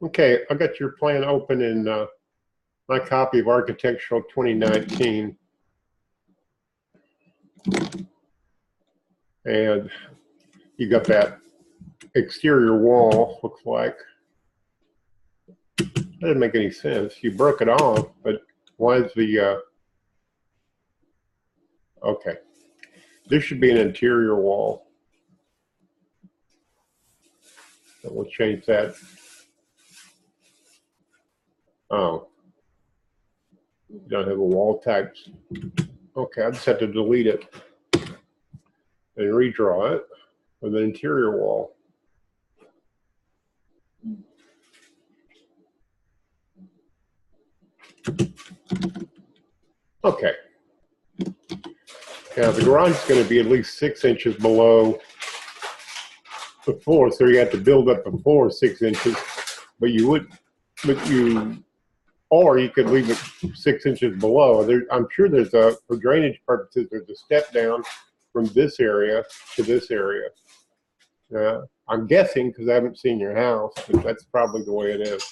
Okay, I got your plan open in my copy of Architectural 2019. And you got that exterior wall, looks like. That didn't make any sense. You broke it off, but why is the, okay. This should be an interior wall. So we'll change that. Oh, you don't have a wall types. Okay, I just have to delete it and redraw it with an interior wall. Okay. Now the garage is going to be at least 6 inches below the floor, so you have to build up the floor 6 inches. But you would, or you could leave it 6 inches below. I'm sure there's for drainage purposes, there's a step down from this area to this area. I'm guessing because I haven't seen your house, but that's probably the way it is.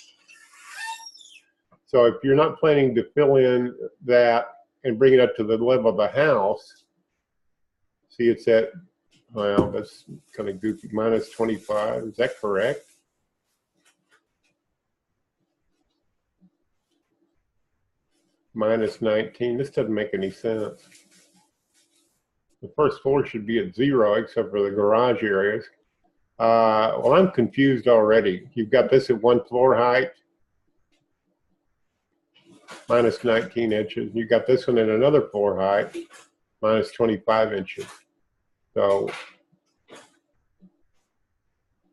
So if you're not planning to fill in that and bring it up to the level of the house, see it's at, well, that's kind of goofy, minus 25. Is that correct? Minus 19. This doesn't make any sense. The first floor should be at 0 except for the garage areas. Well, I'm confused already. You've got this at 1 floor height, minus 19 inches. You got this one at another floor height, minus 25 inches. So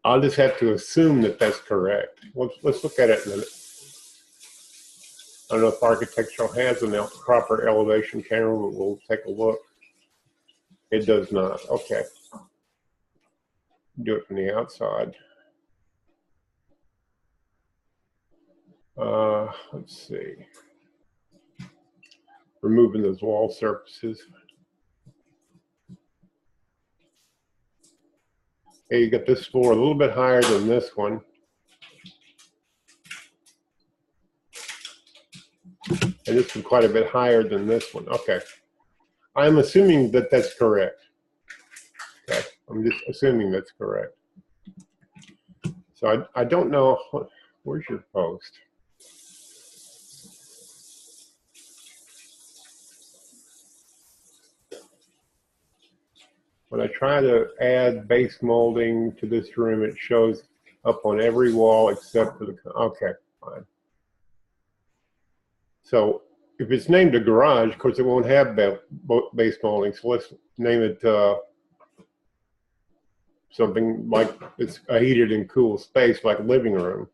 I'll just have to assume that that's correct. Let's look at it in a minute. I don't know if Architectural has a proper elevation camera, but we'll take a look. It does not. Okay. Do it from the outside. Let's see. Removing those wall surfaces. Okay, you got this floor a little bit higher than this one. And this one quite a bit higher than this one. Okay. I'm assuming that that's correct. Okay. I'm just assuming that's correct. So I don't know. Where's your post? When I try to add base molding to this room, it shows up on every wall except for the, okay, fine. So if it's named a garage, of course it won't have base molding. So let's name it something like it's a heated and cool space, like a living room.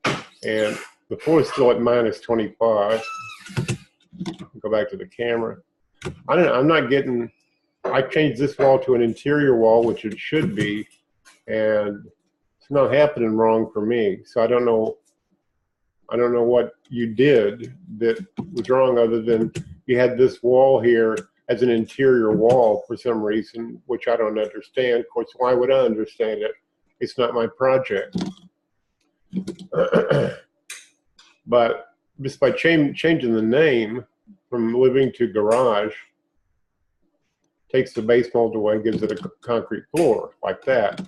And the floor is still at minus 25. Go back to the camera. I don't know, I'm not getting, I changed this wall to an interior wall, which it should be, and it's not happening wrong for me. So I don't know what you did that was wrong, other than you had this wall here as an interior wall for some reason, which I don't understand. Of course, why would I understand it? It's not my project. But just by changing the name from living to garage, takes the base mold away, gives it a concrete floor like that.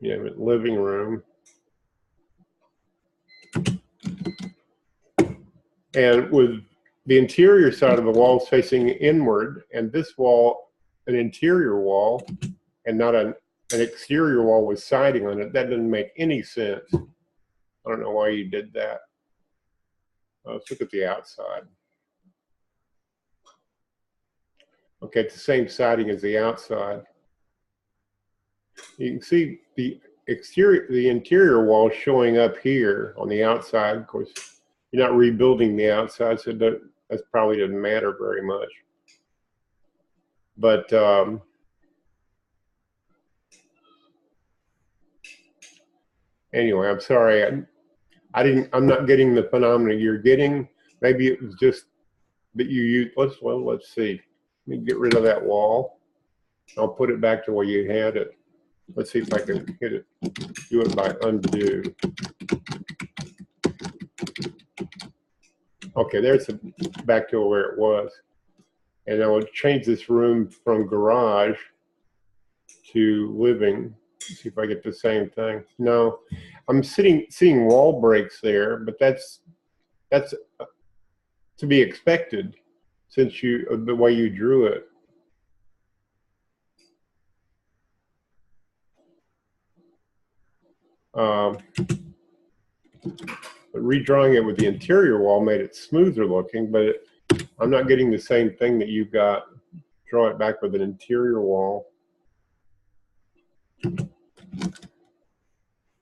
You have a living room. And with the interior side of the walls facing inward, and this wall, an interior wall, and not an exterior wall with siding on it, that doesn't make any sense. I don't know why you did that. Let's look at the outside. Okay, it's the same siding as the outside. You can see the interior wall showing up here on the outside. Of course, you're not rebuilding the outside, so that probably doesn't matter very much. But anyway, I'm sorry. I'm not getting the phenomena you're getting. Maybe it was just that you used. Let's see. Let me get rid of that wall. I'll put it back to where you had it. Let's see if I can hit it, do it by undo. Okay, there's back to where it was. And I will change this room from garage to living. Let's see if I get the same thing. No, I'm seeing wall breaks there, but that's to be expected since the way you drew it. But redrawing it with the interior wall made it smoother looking, but I'm not getting the same thing that you got. Draw it back with an interior wall. I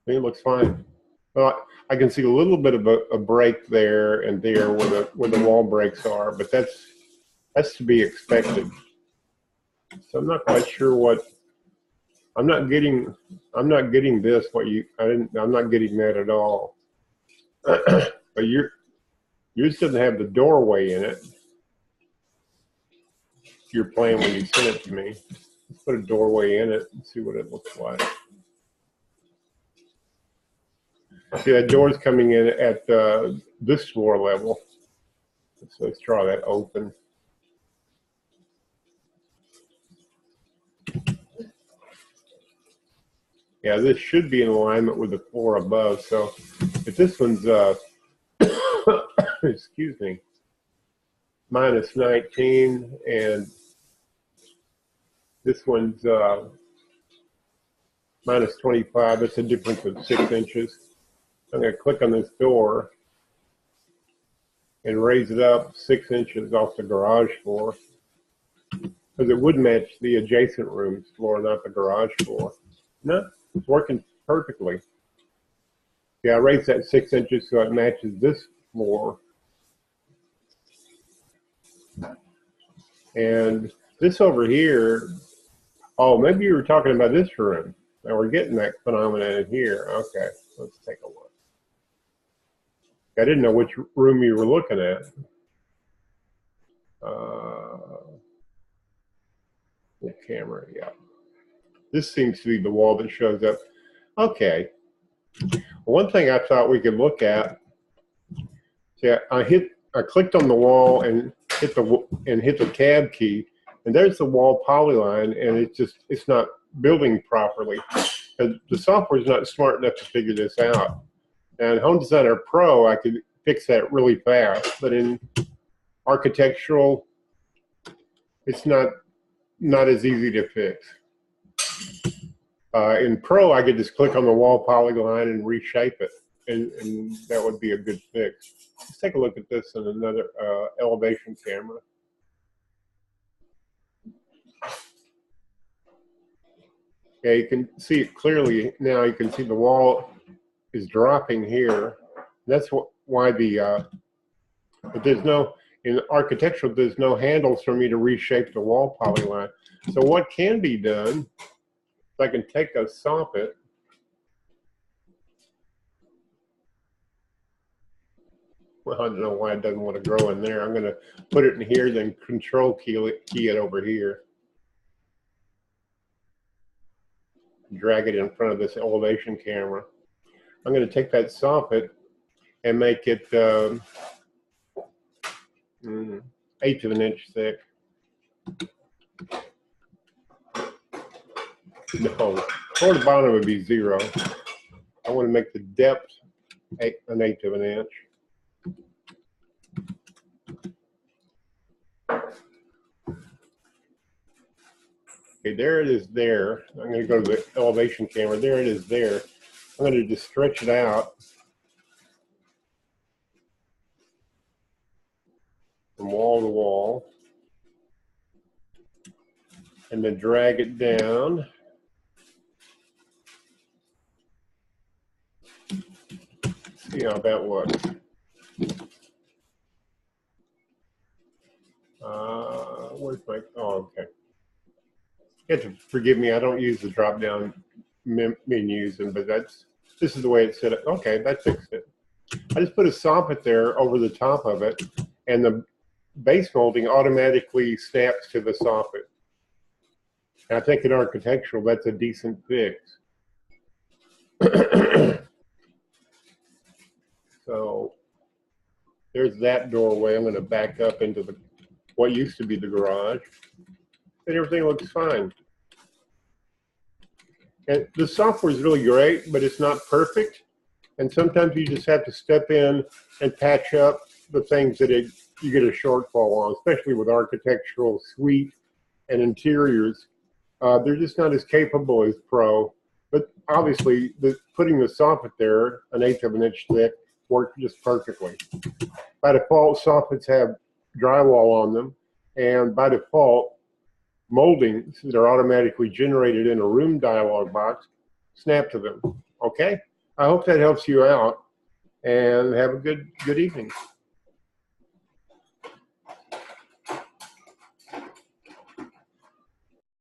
think it looks fine. Well, I can see a little bit of a break there and there where the wall breaks are, but that's to be expected. So I'm not quite sure what I'm not getting this. I'm not getting that at all. But yours doesn't have the doorway in it. Your plan when you sent it to me. Let's put a doorway in it and see what it looks like. See, that door's coming in at this floor level. So let's draw that open. Yeah, this should be in alignment with the floor above. So if this one's, excuse me, minus 19 and this one's minus 25, that's a difference of 6 inches. I'm going to click on this door and raise it up 6 inches off the garage floor because it would match the adjacent room's floor, not the garage floor. No, it's working perfectly. Yeah, I raised that 6 inches so it matches this floor. And this over here, oh, maybe you were talking about this room. Now we're getting that phenomenon in here. Okay, let's take a look. I didn't know which room you were looking at. The camera, yeah. This seems to be the wall that shows up. Okay. One thing I thought we could look at. See, I clicked on the wall and hit the tab key, and there's the wall polyline, and it's not building properly. The software is not smart enough to figure this out. And Home Designer Pro, I could fix that really fast, but in architectural, it's not as easy to fix. In Pro, I could just click on the wall polyline and reshape it, and that would be a good fix. Let's take a look at this in another elevation camera. Yeah, you can see it clearly now. You can see the wall is dropping here. That's why but there's no, in architectural, there's no handles for me to reshape the wall polyline. So what can be done, is I can take a soffit, well, I don't know why it doesn't want to grow in there. I'm going to put it in here, then control key it over here. Drag it in front of this elevation camera. I'm going to take that soffit and make it 1/8 of an inch thick. No, toward the bottom would be 0. I want to make the depth 1/8 of an inch. Okay, there it is there. I'm going to go to the elevation camera. There it is there. I'm going to just stretch it out from wall to wall and then drag it down. See how that works. Where's my, oh, okay. You have to forgive me, I don't use the drop down menus, but this is the way it's set up. Okay, that fixed it. I just put a soffit there over the top of it, and the base molding automatically snaps to the soffit. And I think in architectural, that's a decent fix. So there's that doorway. I'm going to back up into the what used to be the garage, and everything looks fine. And the software is really great, but it's not perfect. And sometimes you just have to step in and patch up the things that you get a shortfall on, especially with architectural suite and interiors. They're just not as capable as Pro. But obviously, putting the soffit there, 1/8 of an inch thick, worked just perfectly. By default, soffits have drywall on them, and by default, moldings that are automatically generated in a room dialog box snap to them. Okay? I hope that helps you out, and have a good evening.